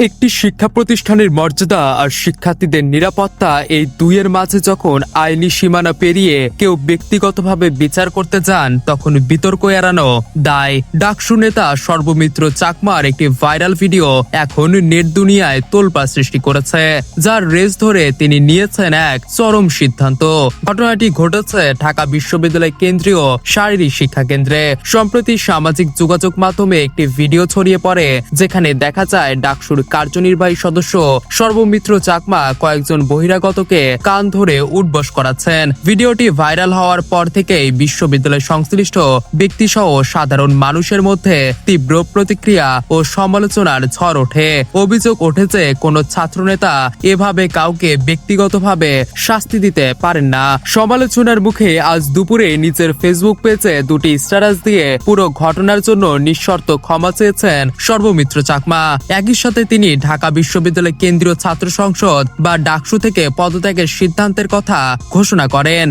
একটি শিক্ষা প্রতিষ্ঠানের মর্যাদা আর শিক্ষার্থীদের নিরাপত্তা এই দুইয়ের মাঝে যখন আইনি সীমানা পেরিয়ে কেউ ব্যক্তিগতভাবে বিচার করতে যান, তখন বিতর্ক এড়ানো দায়। ডাকসু নেতা সর্বমিত্র চাকমার একটি ভাইরাল ভিডিও এখন নেট দুনিয়ায় তোলপাড় সৃষ্টি করেছে, যার রেস ধরে তিনি নিয়েছেন এক চরম সিদ্ধান্ত। ঘটনাটি ঘটেছে ঢাকা বিশ্ববিদ্যালয় কেন্দ্রীয় শারীরিক শিক্ষা কেন্দ্রে। সম্প্রতি সামাজিক যোগাযোগ মাধ্যমে একটি ভিডিও ছড়িয়ে পড়ে, যেখানে দেখা যায় ডাকসুর কার্যনির্বাহী সদস্য সর্বমিত্র চাকমা কয়েকজন বহিরাগতকে কান ধরে উঠবস করাচ্ছেন। ভিডিওটি ভাইরাল হওয়ার পর থেকেই বিশ্ববিদ্যালয় সংশ্লিষ্ট ব্যক্তি সহ সাধারণ মানুষের মধ্যে তীব্র প্রতিক্রিয়া ও সমালোচনার ঝড় ওঠে। অভিযোগ ওঠেছে কোনো ছাত্রনেতা এভাবে কাউকে ব্যক্তিগতভাবে শাস্তি দিতে পারেন না। সমালোচনার মুখে আজ দুপুরে নিজের ফেসবুক পেজে দুটি স্ট্যাটাস দিয়ে পুরো ঘটনার জন্য নিঃশর্ত ক্ষমা চেয়েছেন সর্বমিত্র চাকমা। একই সাথে তিনি ঢাকা বিশ্ববিদ্যালয় কেন্দ্রীয় ছাত্র সংসদ বা ডাকসু থেকে পদত্যাগের সিদ্ধান্তের কথা ঘোষণা করেন।